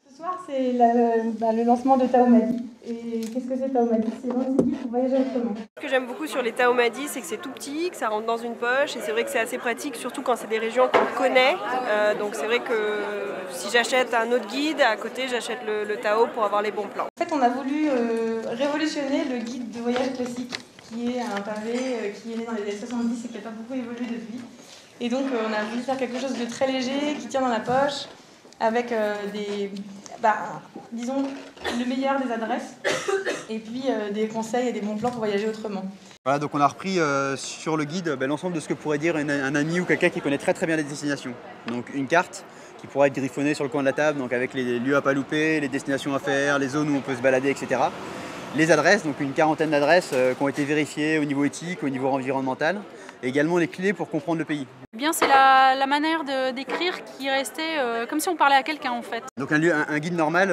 Ce soir, c'est le lancement de Taomadi. Et qu'est-ce que c'est Taomadi? C'est l'anti-guide pour voyager autrement. Ce que j'aime beaucoup sur les Taomadi, c'est que c'est tout petit, que ça rentre dans une poche, et c'est vrai que c'est assez pratique, surtout quand c'est des régions qu'on connaît. Donc c'est vrai que si j'achète un autre guide, à côté j'achète le Tao pour avoir les bons plans. En fait, on a voulu révolutionner le guide de voyage classique, qui est un pavé qui est né dans les années 70 et qui n'a pas beaucoup évolué depuis. Et donc on a voulu faire quelque chose de très léger, qui tient dans la poche, avec disons, le meilleur des adresses, et puis des conseils et des bons plans pour voyager autrement. Voilà, donc on a repris sur le guide l'ensemble de ce que pourrait dire un ami ou quelqu'un qui connaît très bien les destinations. Donc une carte qui pourrait être griffonnée sur le coin de la table, donc avec les lieux à pas louper, les destinations à faire, les zones où on peut se balader, etc. Les adresses, donc une quarantaine d'adresses qui ont été vérifiées au niveau éthique, au niveau environnemental, et également les clés pour comprendre le pays. Bien, c'est la manière d'écrire qui restait comme si on parlait à quelqu'un en fait. Donc un guide normal,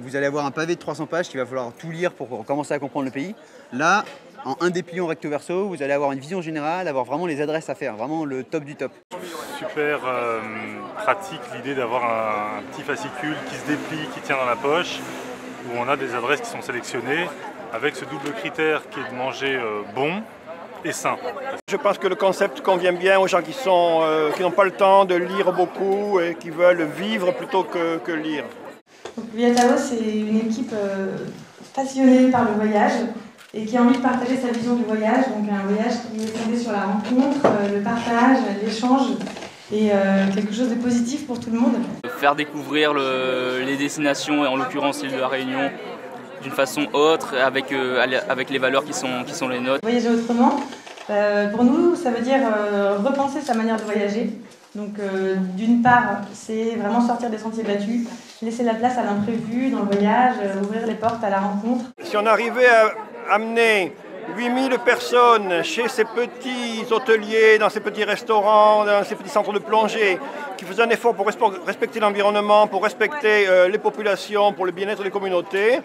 vous allez avoir un pavé de 300 pages qu'il va falloir tout lire pour commencer à comprendre le pays. Là, en un dépliant recto verso, vous allez avoir une vision générale, avoir vraiment les adresses à faire, vraiment le top du top. Super pratique l'idée d'avoir un petit fascicule qui se déplie, qui tient dans la poche, où on a des adresses qui sont sélectionnées avec ce double critère qui est de manger bon et sain. Je pense que le concept convient bien aux gens qui n'ont pas le temps de lire beaucoup et qui veulent vivre plutôt que lire. Via Tao, c'est une équipe passionnée par le voyage et qui a envie de partager sa vision du voyage. Donc un voyage qui est fondé sur la rencontre, le partage, l'échange et quelque chose de positif pour tout le monde. Faire découvrir les destinations, et en l'occurrence l'île de la Réunion, d'une façon autre, avec les valeurs qui sont les nôtres. Voyager autrement, pour nous, ça veut dire repenser sa manière de voyager. Donc d'une part, c'est vraiment sortir des sentiers battus, laisser la place à l'imprévu dans le voyage, ouvrir les portes à la rencontre. Si on arrivait à amener 8000 personnes chez ces petits hôteliers, dans ces petits restaurants, dans ces petits centres de plongée, qui faisaient un effort pour respecter l'environnement, pour respecter les populations, pour le bien-être des communautés,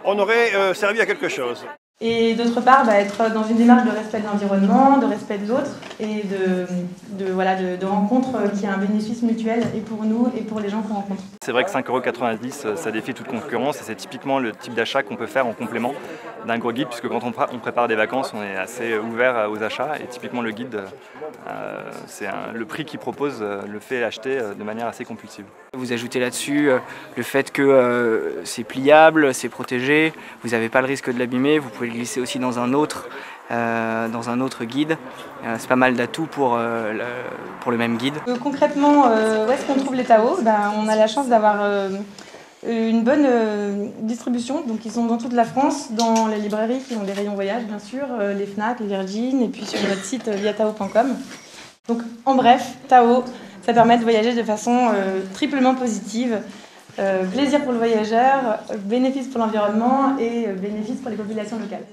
on aurait servi à quelque chose. Et d'autre part, être dans une démarche de respect de l'environnement, de respect de l'autre et de rencontre qui a un bénéfice mutuel et pour nous et pour les gens qu'on rencontre. C'est vrai que 5,90 €, ça défie toute concurrence et c'est typiquement le type d'achat qu'on peut faire en complément d'un gros guide, puisque quand on prépare des vacances, on est assez ouvert aux achats et typiquement le guide, le prix qu'il propose le fait acheter de manière assez compulsive. Vous ajoutez là-dessus le fait que c'est pliable, c'est protégé, vous n'avez pas le risque de l'abîmer, vous pouvez le glisser aussi dans un autre guide. C'est pas mal d'atouts pour le même guide. Concrètement, où est-ce qu'on trouve les Tao? On a la chance d'avoir une bonne distribution, donc ils sont dans toute la France, dans les librairies qui ont des rayons voyage bien sûr, les Fnac, les Virgin, et puis sur notre site viatao.com. Donc en bref, Tao, ça permet de voyager de façon triplement positive. Plaisir pour le voyageur, bénéfice pour l'environnement et bénéfice pour les populations locales.